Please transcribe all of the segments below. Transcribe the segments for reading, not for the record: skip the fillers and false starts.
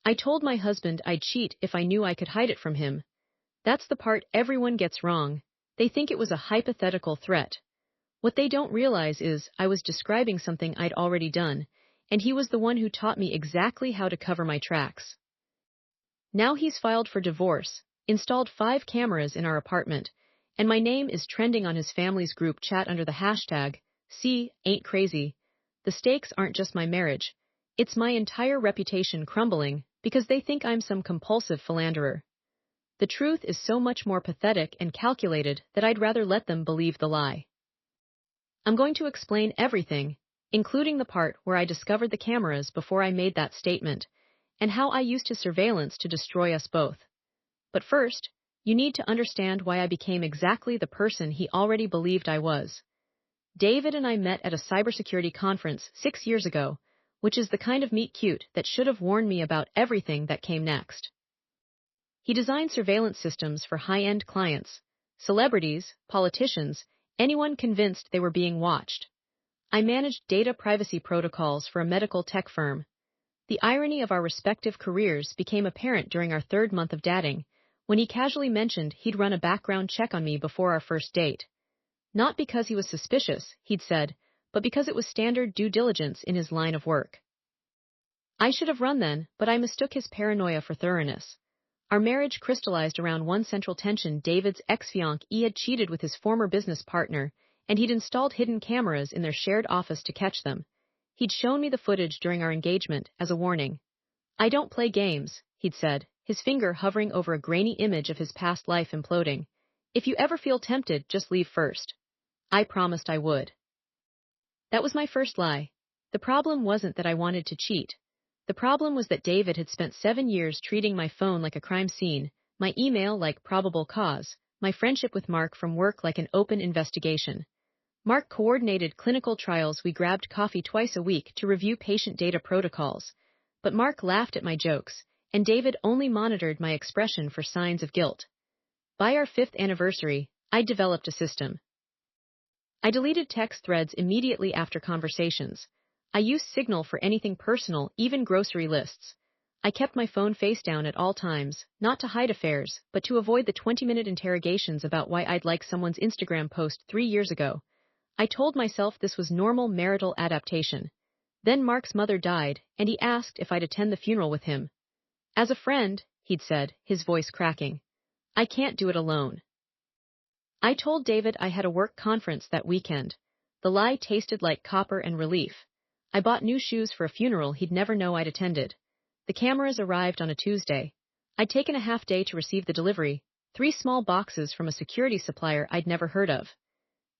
I told my husband I'd cheat if I knew I could hide it from him. That's the part everyone gets wrong. They think it was a hypothetical threat. What they don't realize is I was describing something I'd already done, and he was the one who taught me exactly how to cover my tracks. Now he's filed for divorce, installed 5 cameras in our apartment, and my name is trending on his family's group chat under the hashtag, "See, ain't crazy." The stakes aren't just my marriage, it's my entire reputation crumbling because they think I'm some compulsive philanderer. The truth is so much more pathetic and calculated that I'd rather let them believe the lie. I'm going to explain everything, including the part where I discovered the cameras before I made that statement, and how I used his surveillance to destroy us both. But first, you need to understand why I became exactly the person he already believed I was. David and I met at a cybersecurity conference 6 years ago, which is the kind of meet cute that should have warned me about everything that came next. He designed surveillance systems for high-end clients, celebrities, politicians, anyone convinced they were being watched. I managed data privacy protocols for a medical tech firm. The irony of our respective careers became apparent during our 3rd month of dating, when he casually mentioned he'd run a background check on me before our first date. Not because he was suspicious, he'd said, but because it was standard due diligence in his line of work. I should have run then, but I mistook his paranoia for thoroughness. Our marriage crystallized around one central tension: David's ex-fiancée had cheated with his former business partner, and he'd installed hidden cameras in their shared office to catch them. He'd shown me the footage during our engagement as a warning. "I don't play games," he'd said, his finger hovering over a grainy image of his past life imploding. "If you ever feel tempted, just leave first." I promised I would. That was my first lie. The problem wasn't that I wanted to cheat. The problem was that David had spent 7 years treating my phone like a crime scene, my email like probable cause, my friendship with Mark from work like an open investigation. Mark coordinated clinical trials. We grabbed coffee twice a week to review patient data protocols. But Mark laughed at my jokes, and David only monitored my expression for signs of guilt. By our 5th anniversary, I developed a system. I deleted text threads immediately after conversations. I used Signal for anything personal, even grocery lists. I kept my phone face down at all times, not to hide affairs, but to avoid the 20-minute interrogations about why I'd liked someone's Instagram post 3 years ago. I told myself this was normal marital adaptation. Then Mark's mother died, and he asked if I'd attend the funeral with him. "As a friend," he'd said, his voice cracking. "I can't do it alone." I told David I had a work conference that weekend. The lie tasted like copper and relief. I bought new shoes for a funeral he'd never know I'd attended. The cameras arrived on a Tuesday. I'd taken a half day to receive the delivery, 3 small boxes from a security supplier I'd never heard of.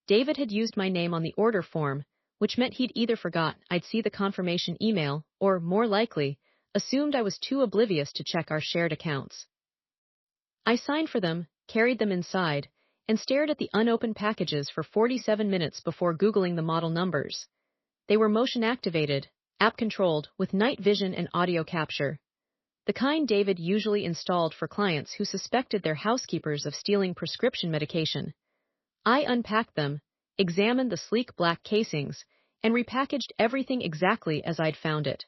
David had used my name on the order form, which meant he'd either forgot I'd see the confirmation email or, more likely, assumed I was too oblivious to check our shared accounts. I signed for them, carried them inside, and stared at the unopened packages for 47 minutes before Googling the model numbers. They were motion-activated, app-controlled, with night vision and audio capture. The kind David usually installed for clients who suspected their housekeepers of stealing prescription medication. I unpacked them, examined the sleek black casings, and repackaged everything exactly as I'd found it.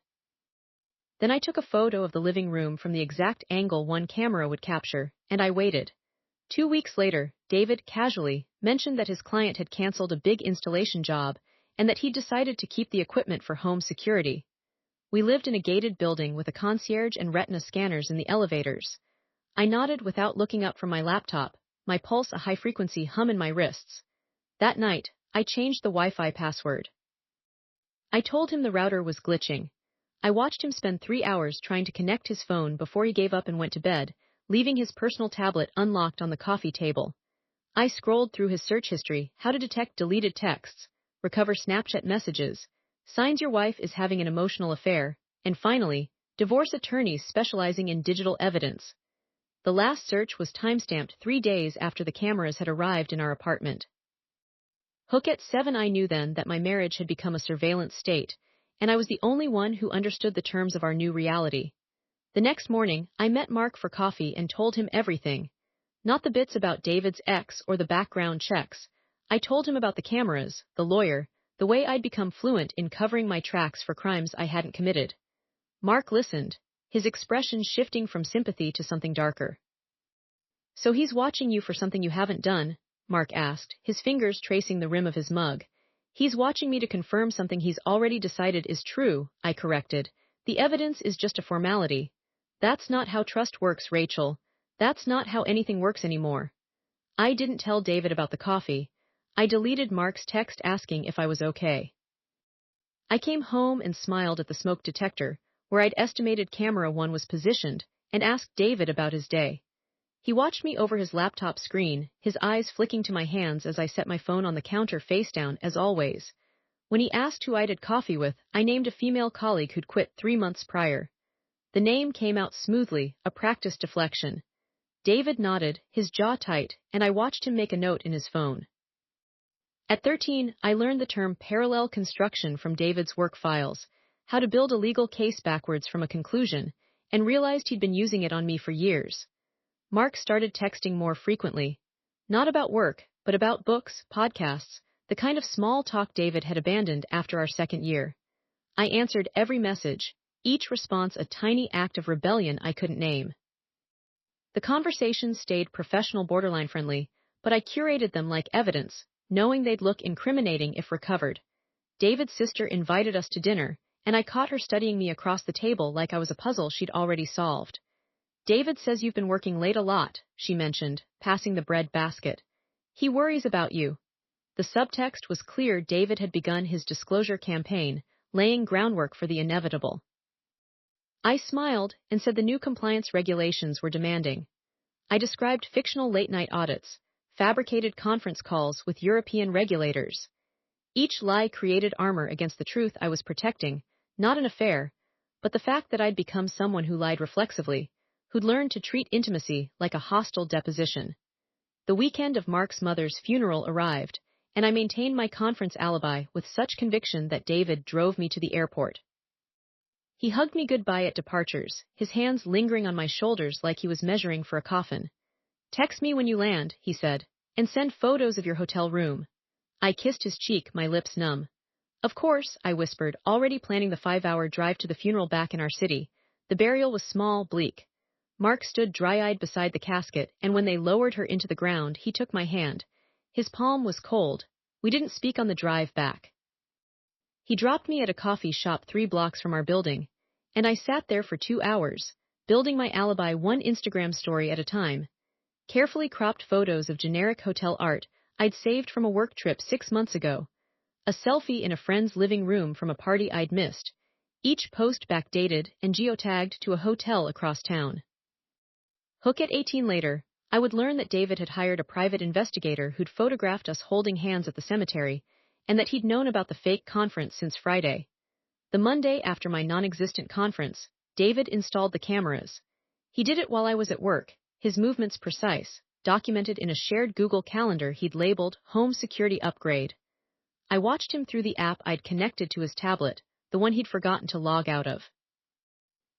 Then I took a photo of the living room from the exact angle one camera would capture, and I waited. 2 weeks later, David casually mentioned that his client had canceled a big installation job and that he'd decided to keep the equipment for home security. We lived in a gated building with a concierge and retina scanners in the elevators. I nodded without looking up from my laptop, my pulse a high-frequency hum in my wrists. That night, I changed the Wi-Fi password. I told him the router was glitching. I watched him spend 3 hours trying to connect his phone before he gave up and went to bed, leaving his personal tablet unlocked on the coffee table. I scrolled through his search history: how to detect deleted texts, recover Snapchat messages, signs your wife is having an emotional affair, and finally, divorce attorneys specializing in digital evidence. The last search was timestamped 3 days after the cameras had arrived in our apartment. Hook at 7. I knew then that my marriage had become a surveillance state, and I was the only one who understood the terms of our new reality. The next morning, I met Mark for coffee and told him everything. Not the bits about David's ex or the background checks. I told him about the cameras, the lawyer, the way I'd become fluent in covering my tracks for crimes I hadn't committed. Mark listened, his expression shifting from sympathy to something darker. So he's watching you for something you haven't done? Mark asked, his fingers tracing the rim of his mug. He's watching me to confirm something he's already decided is true, I corrected. The evidence is just a formality. That's not how trust works, Rachel. That's not how anything works anymore. I didn't tell David about the coffee. I deleted Mark's text asking if I was okay. I came home and smiled at the smoke detector, where I'd estimated camera 1 was positioned, and asked David about his day. He watched me over his laptop screen, his eyes flicking to my hands as I set my phone on the counter face down, as always. When he asked who I'd had coffee with, I named a female colleague who'd quit 3 months prior. The name came out smoothly, a practiced deflection. David nodded, his jaw tight, and I watched him make a note in his phone. At 13, I learned the term parallel construction from David's work files, how to build a legal case backwards from a conclusion, and realized he'd been using it on me for years. Mark started texting more frequently. Not about work, but about books, podcasts, the kind of small talk David had abandoned after our 2nd year. I answered every message, each response a tiny act of rebellion I couldn't name. The conversations stayed professional, borderline friendly, but I curated them like evidence, knowing they'd look incriminating if recovered. David's sister invited us to dinner, and I caught her studying me across the table like I was a puzzle she'd already solved. David says you've been working late a lot, she mentioned, passing the bread basket. He worries about you. The subtext was clear. David had begun his disclosure campaign, laying groundwork for the inevitable. I smiled and said the new compliance regulations were demanding. I described fictional late-night audits, fabricated conference calls with European regulators. Each lie created armor against the truth I was protecting, not an affair, but the fact that I'd become someone who lied reflexively, who'd learned to treat intimacy like a hostile deposition. The weekend of Mark's mother's funeral arrived, and I maintained my conference alibi with such conviction that David drove me to the airport. He hugged me goodbye at departures, his hands lingering on my shoulders like he was measuring for a coffin. Text me when you land, he said, and send photos of your hotel room. I kissed his cheek, my lips numb. Of course, I whispered, already planning the 5-hour drive to the funeral back in our city. The burial was small, bleak. Mark stood dry-eyed beside the casket, and when they lowered her into the ground, he took my hand. His palm was cold. We didn't speak on the drive back. He dropped me at a coffee shop 3 blocks from our building, and I sat there for 2 hours, building my alibi one Instagram story at a time. Carefully cropped photos of generic hotel art I'd saved from a work trip 6 months ago. A selfie in a friend's living room from a party I'd missed. Each post backdated and geotagged to a hotel across town. Hook at 18 later, I would learn that David had hired a private investigator who'd photographed us holding hands at the cemetery, and that he'd known about the fake conference since Friday. The Monday after my non-existent conference, David installed the cameras. He did it while I was at work, his movements precise, documented in a shared Google Calendar he'd labeled Home Security Upgrade. I watched him through the app I'd connected to his tablet, the one he'd forgotten to log out of.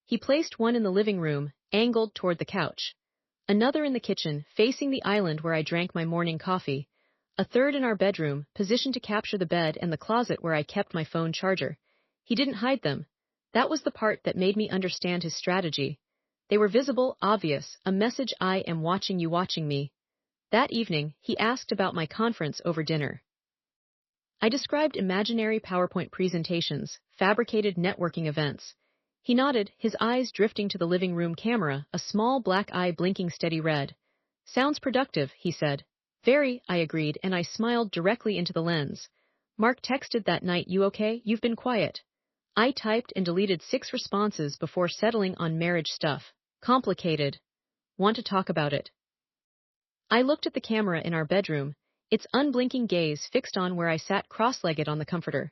He placed one in the living room, angled toward the couch. Another in the kitchen, facing the island where I drank my morning coffee. A third in our bedroom, positioned to capture the bed and the closet where I kept my phone charger. He didn't hide them. That was the part that made me understand his strategy. They were visible, obvious, a message: I am watching you watching me. That evening, he asked about my conference over dinner. I described imaginary PowerPoint presentations, fabricated networking events. He nodded, his eyes drifting to the living room camera, a small black eye blinking steady red. Sounds productive, he said. Very, I agreed, and I smiled directly into the lens. Mark texted that night, you okay? You've been quiet. I typed and deleted 6 responses before settling on marriage stuff. Complicated. Want to talk about it? I looked at the camera in our bedroom, its unblinking gaze fixed on where I sat cross-legged on the comforter.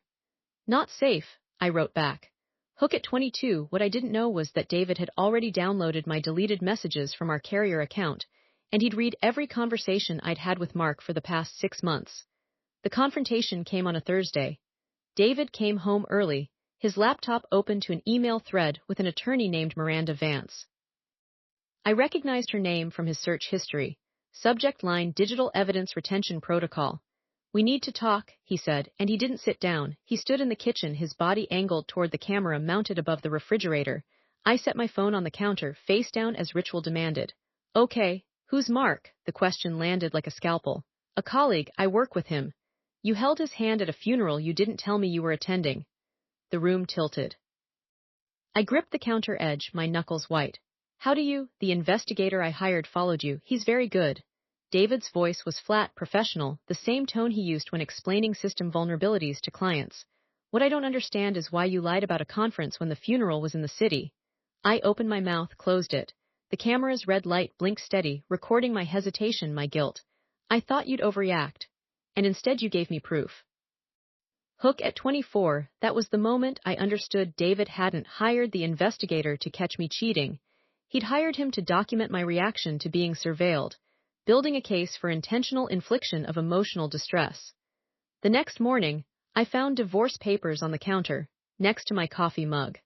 Not safe, I wrote back. Hook at 22. What I didn't know was that David had already downloaded my deleted messages from our carrier account, and he'd read every conversation I'd had with Mark for the past 6 months. The confrontation came on a Thursday. David came home early, his laptop open to an email thread with an attorney named Miranda Vance. I recognized her name from his search history. Subject line: Digital Evidence Retention Protocol. We need to talk, he said, and he didn't sit down. He stood in the kitchen, his body angled toward the camera mounted above the refrigerator. I set my phone on the counter, face down as ritual demanded. Okay, who's Mark? The question landed like a scalpel. A colleague, I work with him. You held his hand at a funeral you didn't tell me you were attending. The room tilted. I gripped the counter edge, my knuckles white. How do you? The investigator I hired followed you. He's very good. David's voice was flat, professional, the same tone he used when explaining system vulnerabilities to clients. What I don't understand is why you lied about a conference when the funeral was in the city. I opened my mouth, closed it. The camera's red light blinked steady, recording my hesitation, my guilt. I thought you'd overreact. And instead you gave me proof. Hook at 24, that was the moment I understood David hadn't hired the investigator to catch me cheating. He'd hired him to document my reaction to being surveilled, building a case for intentional infliction of emotional distress. The next morning, I found divorce papers on the counter, next to my coffee mug.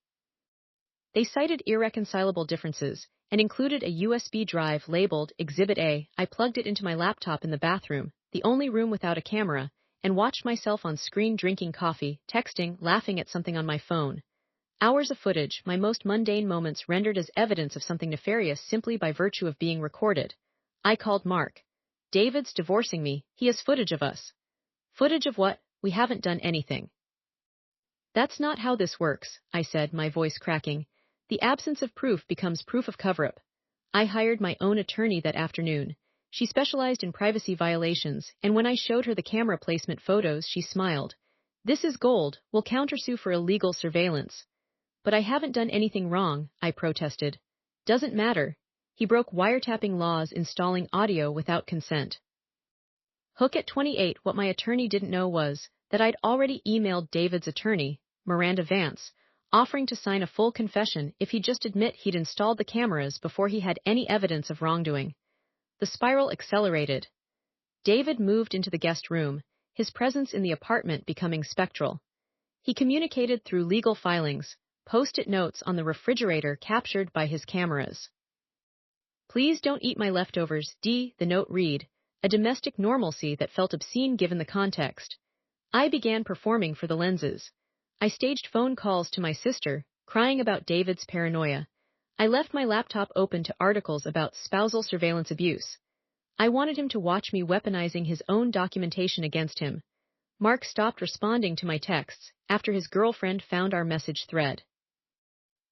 They cited irreconcilable differences and included a USB drive labeled Exhibit A. I plugged it into my laptop in the bathroom, the only room without a camera, and watched myself on screen drinking coffee, texting, laughing at something on my phone. Hours of footage, my most mundane moments rendered as evidence of something nefarious simply by virtue of being recorded. I called Mark. David's divorcing me, he has footage of us. Footage of what? We haven't done anything. That's not how this works, I said, my voice cracking. The absence of proof becomes proof of cover-up. I hired my own attorney that afternoon. She specialized in privacy violations, and when I showed her the camera placement photos, she smiled. This is gold, we'll countersue for illegal surveillance. But I haven't done anything wrong, I protested. Doesn't matter. He broke wiretapping laws installing audio without consent. Hook at 28, what my attorney didn't know was that I'd already emailed David's attorney, Miranda Vance, offering to sign a full confession if he'd just admit he'd installed the cameras before he had any evidence of wrongdoing. The spiral accelerated. David moved into the guest room, his presence in the apartment becoming spectral. He communicated through legal filings, post-it notes on the refrigerator captured by his cameras. Please don't eat my leftovers, D, the note read, a domestic normalcy that felt obscene given the context. I began performing for the lenses. I staged phone calls to my sister, crying about David's paranoia. I left my laptop open to articles about spousal surveillance abuse. I wanted him to watch me weaponizing his own documentation against him. Mark stopped responding to my texts after his girlfriend found our message thread.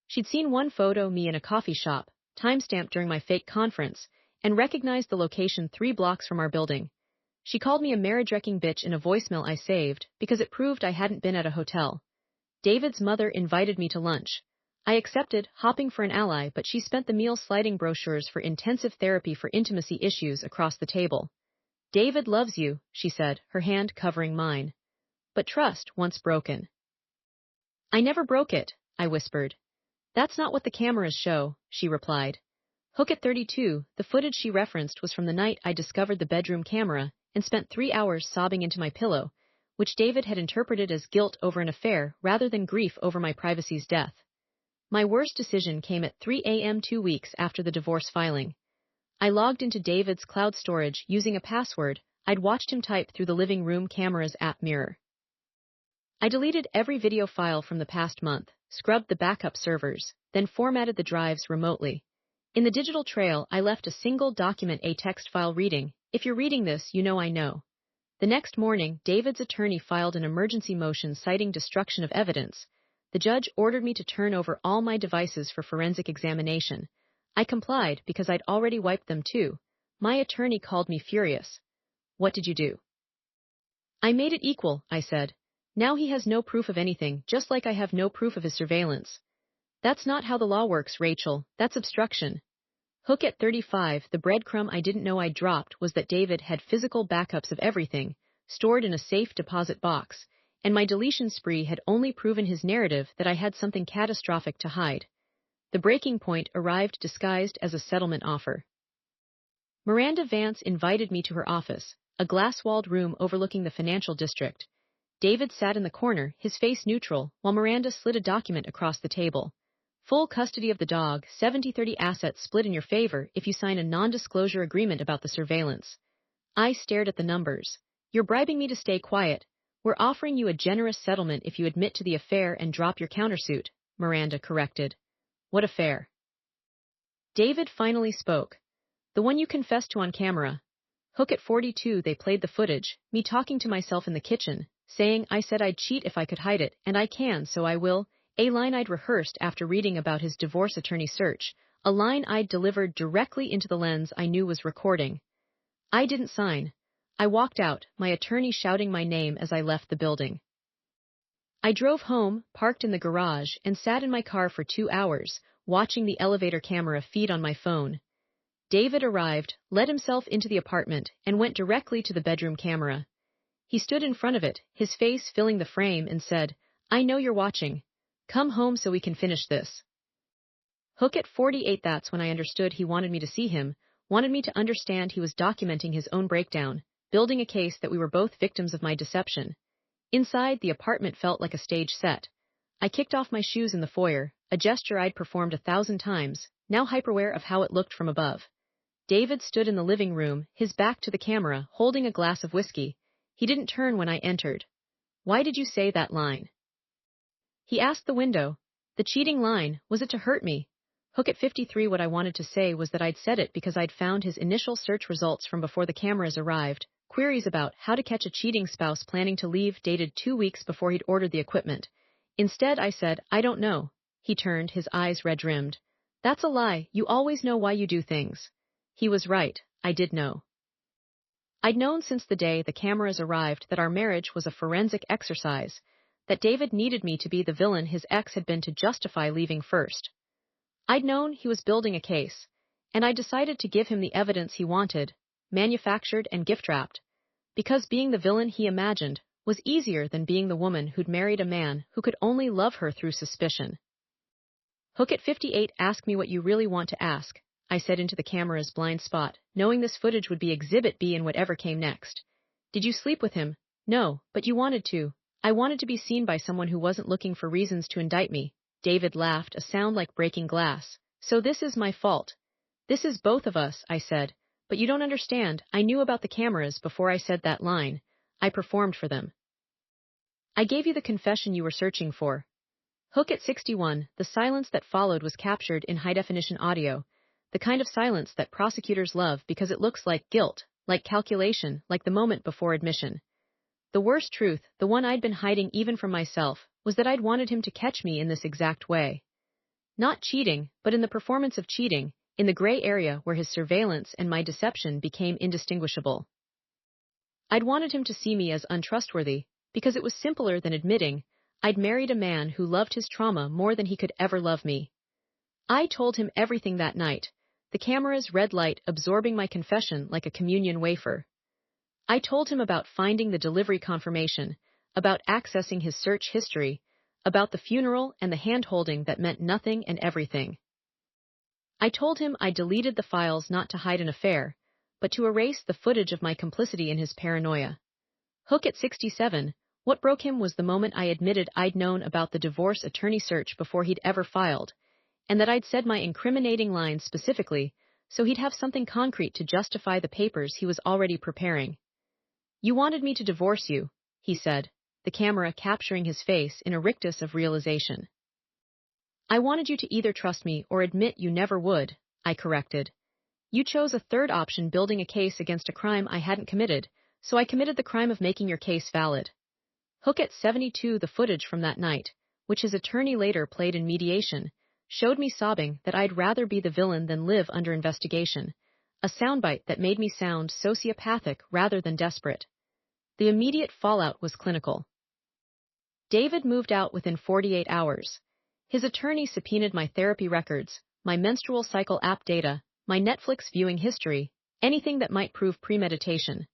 She'd seen one photo, me in a coffee shop, timestamped during my fake conference, and recognized the location 3 blocks from our building. She called me a marriage-wrecking bitch in a voicemail I saved because it proved I hadn't been at a hotel. David's mother invited me to lunch. I accepted, hopping for an ally, but she spent the meal sliding brochures for intensive therapy for intimacy issues across the table. David loves you, she said, her hand covering mine. But trust, once broken. I never broke it, I whispered. That's not what the cameras show, she replied. Hook at 32, the footage she referenced was from the night I discovered the bedroom camera and spent 3 hours sobbing into my pillow, which David had interpreted as guilt over an affair rather than grief over my privacy's death. My worst decision came at 3 a.m. 2 weeks after the divorce filing. I logged into David's cloud storage using a password I'd watched him type through the living room camera's app mirror. I deleted every video file from the past month, scrubbed the backup servers, then formatted the drives remotely. In the digital trail, I left a single document, a text file reading, "If you're reading this, you know I know." The next morning, David's attorney filed an emergency motion citing destruction of evidence. The judge ordered me to turn over all my devices for forensic examination. I complied because I'd already wiped them too. My attorney called me furious. What did you do? I made it equal, I said. Now he has no proof of anything, just like I have no proof of his surveillance. That's not how the law works, Rachel. That's obstruction. Hook at 35, the breadcrumb I didn't know I dropped was that David had physical backups of everything, stored in a safe deposit box, and my deletion spree had only proven his narrative that I had something catastrophic to hide. The breaking point arrived disguised as a settlement offer. Miranda Vance invited me to her office, a glass-walled room overlooking the financial district. David sat in the corner, his face neutral, while Miranda slid a document across the table. Full custody of the dog, 70-30 assets split in your favor if you sign a non-disclosure agreement about the surveillance. I stared at the numbers. You're bribing me to stay quiet. We're offering you a generous settlement if you admit to the affair and drop your countersuit, Miranda corrected. What affair? David finally spoke. The one you confessed to on camera. Hook at 42, they played the footage, me talking to myself in the kitchen, saying I said I'd cheat if I could hide it, and I can, so I will, a line I'd rehearsed after reading about his divorce attorney search, a line I'd delivered directly into the lens I knew was recording. I didn't sign. I walked out, my attorney shouting my name as I left the building. I drove home, parked in the garage, and sat in my car for 2 hours, watching the elevator camera feed on my phone. David arrived, let himself into the apartment, and went directly to the bedroom camera. He stood in front of it, his face filling the frame, and said, I know you're watching. Come home so we can finish this. Hook at 48, that's when I understood he wanted me to see him, wanted me to understand he was documenting his own breakdown, building a case that we were both victims of my deception. Inside, the apartment felt like a stage set. I kicked off my shoes in the foyer, a gesture I'd performed 1,000 times, now hyper-aware of how it looked from above. David stood in the living room, his back to the camera, holding a glass of whiskey. He didn't turn when I entered. Why did you say that line? He asked the window. The cheating line, was it to hurt me? Hook at 53, what I wanted to say was that I'd said it because I'd found his initial search results from before the cameras arrived, queries about how to catch a cheating spouse planning to leave dated 2 weeks before he'd ordered the equipment. Instead, I said, I don't know. He turned, his eyes red-rimmed. That's a lie, you always know why you do things. He was right, I did know. I'd known since the day the cameras arrived that our marriage was a forensic exercise, that David needed me to be the villain his ex had been to justify leaving first. I'd known he was building a case, and I decided to give him the evidence he wanted, manufactured and gift-wrapped, because being the villain he imagined was easier than being the woman who'd married a man who could only love her through suspicion. Hook at 58, ask me what you really want to ask, I said into the camera's blind spot, knowing this footage would be Exhibit B in whatever came next. Did you sleep with him? No, but you wanted to. I wanted to be seen by someone who wasn't looking for reasons to indict me. David laughed, a sound like breaking glass. So this is my fault. This is both of us, I said. But you don't understand, I knew about the cameras before I said that line. I performed for them. I gave you the confession you were searching for. Hook at 61, the silence that followed was captured in high-definition audio, the kind of silence that prosecutors love because it looks like guilt, like calculation, like the moment before admission. The worst truth, the one I'd been hiding even from myself, was that I'd wanted him to catch me in this exact way. Not cheating, but in the performance of cheating, in the gray area where his surveillance and my deception became indistinguishable. I'd wanted him to see me as untrustworthy, because it was simpler than admitting I'd married a man who loved his trauma more than he could ever love me. I told him everything that night, the camera's red light absorbing my confession like a communion wafer. I told him about finding the delivery confirmation, about accessing his search history, about the funeral and the hand-holding that meant nothing and everything. I told him I deleted the files not to hide an affair, but to erase the footage of my complicity in his paranoia. Hook at 67, what broke him was the moment I admitted I'd known about the divorce attorney search before he'd ever filed, and that I'd said my incriminating lines specifically so he'd have something concrete to justify the papers he was already preparing. You wanted me to divorce you, he said, the camera capturing his face in a rictus of realization. I wanted you to either trust me or admit you never would, I corrected. You chose a third option, building a case against a crime I hadn't committed, so I committed the crime of making your case valid. Hook at 72, the footage from that night, which his attorney later played in mediation, showed me sobbing that I'd rather be the villain than live under investigation, a soundbite that made me sound sociopathic rather than desperate. The immediate fallout was clinical. David moved out within 48 hours. His attorney subpoenaed my therapy records, my menstrual cycle app data, my Netflix viewing history, anything that might prove premeditation.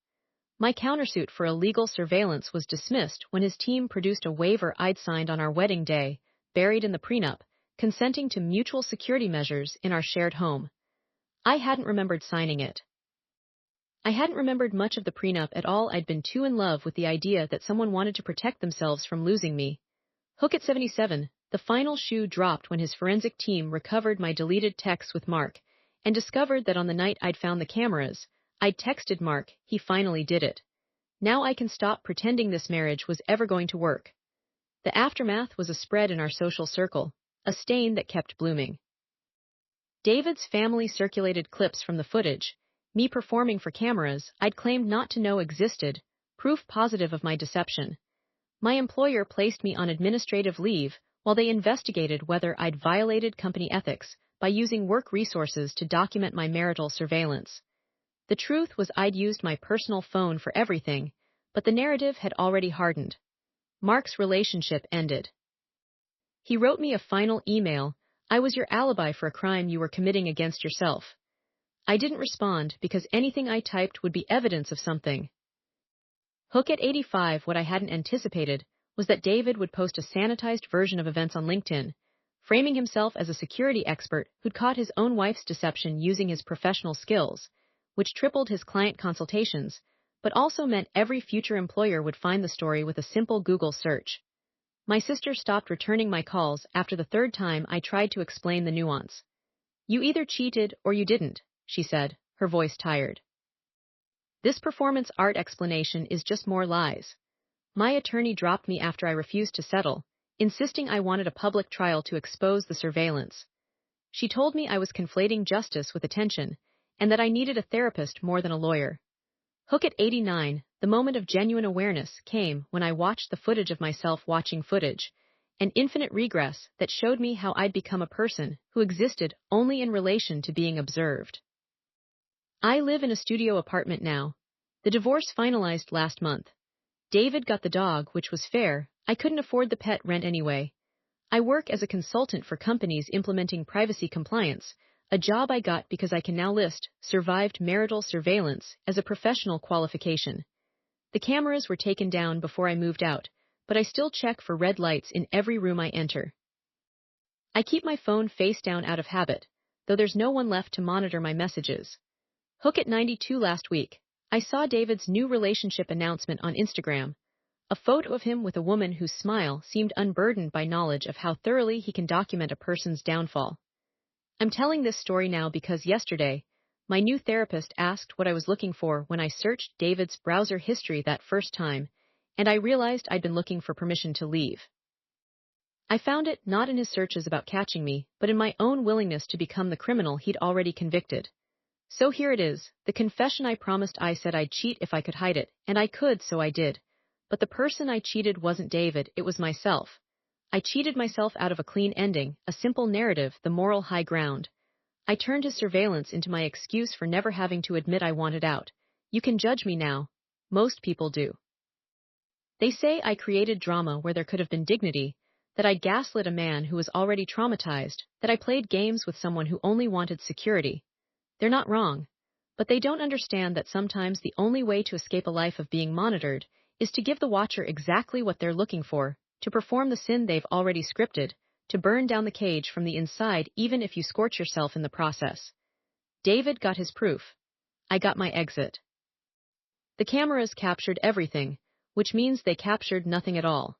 My countersuit for illegal surveillance was dismissed when his team produced a waiver I'd signed on our wedding day, buried in the prenup, consenting to mutual security measures in our shared home. I hadn't remembered signing it. I hadn't remembered much of the prenup at all. I'd been too in love with the idea that someone wanted to protect themselves from losing me. Hook at 77, the final shoe dropped when his forensic team recovered my deleted texts with Mark and discovered that on the night I'd found the cameras, I'd texted Mark, he finally did it. Now I can stop pretending this marriage was ever going to work. The aftermath was a spread in our social circle. a stain that kept blooming. David's family circulated clips from the footage, me performing for cameras I'd claimed not to know existed, proof positive of my deception. My employer placed me on administrative leave while they investigated whether I'd violated company ethics by using work resources to document my marital surveillance. The truth was I'd used my personal phone for everything, but the narrative had already hardened. Mark's relationship ended. He wrote me a final email: "I was your alibi for a crime you were committing against yourself." I didn't respond because anything I typed would be evidence of something. Hook at 85. What I hadn't anticipated was that David would post a sanitized version of events on LinkedIn, framing himself as a security expert who'd caught his own wife's deception using his professional skills, which tripled his client consultations, but also meant every future employer would find the story with a simple Google search. My sister stopped returning my calls after the third time I tried to explain the nuance. "You either cheated or you didn't," she said, her voice tired. "This performance art explanation is just more lies." My attorney dropped me after I refused to settle, insisting I wanted a public trial to expose the surveillance. She told me I was conflating justice with attention, and that I needed a therapist more than a lawyer. Hook at 89. The moment of genuine awareness came when I watched the footage of myself watching footage, an infinite regress that showed me how I'd become a person who existed only in relation to being observed. I live in a studio apartment now. The divorce finalized last month. David got the dog, which was fair. I couldn't afford the pet rent anyway. I work as a consultant for companies implementing privacy compliance, a job I got because I can now list survived marital surveillance as a professional qualification. The cameras were taken down before I moved out, but I still check for red lights in every room I enter. I keep my phone face down out of habit, though there's no one left to monitor my messages. Hook at 92. Last week, I saw David's new relationship announcement on Instagram, a photo of him with a woman whose smile seemed unburdened by knowledge of how thoroughly he can document a person's downfall. I'm telling this story now because yesterday, my new therapist asked what I was looking for when I searched David's browser history that first time, and I realized I'd been looking for permission to leave. I found it not in his searches about catching me, but in my own willingness to become the criminal he'd already convicted. So here it is, the confession I promised. I said I'd cheat if I could hide it, and I could, so I did. But the person I cheated wasn't David, it was myself. I cheated myself out of a clean ending, a simple narrative, the moral high ground. I turned his surveillance into my excuse for never having to admit I wanted out. You can judge me now. Most people do. They say I created drama where there could have been dignity, that I gaslit a man who was already traumatized, that I played games with someone who only wanted security. They're not wrong, but they don't understand that sometimes the only way to escape a life of being monitored is to give the watcher exactly what they're looking for, to perform the sin they've already scripted, to burn down the cage from the inside even if you scorch yourself in the process. David got his proof. I got my exit. The cameras captured everything, which means they captured nothing at all.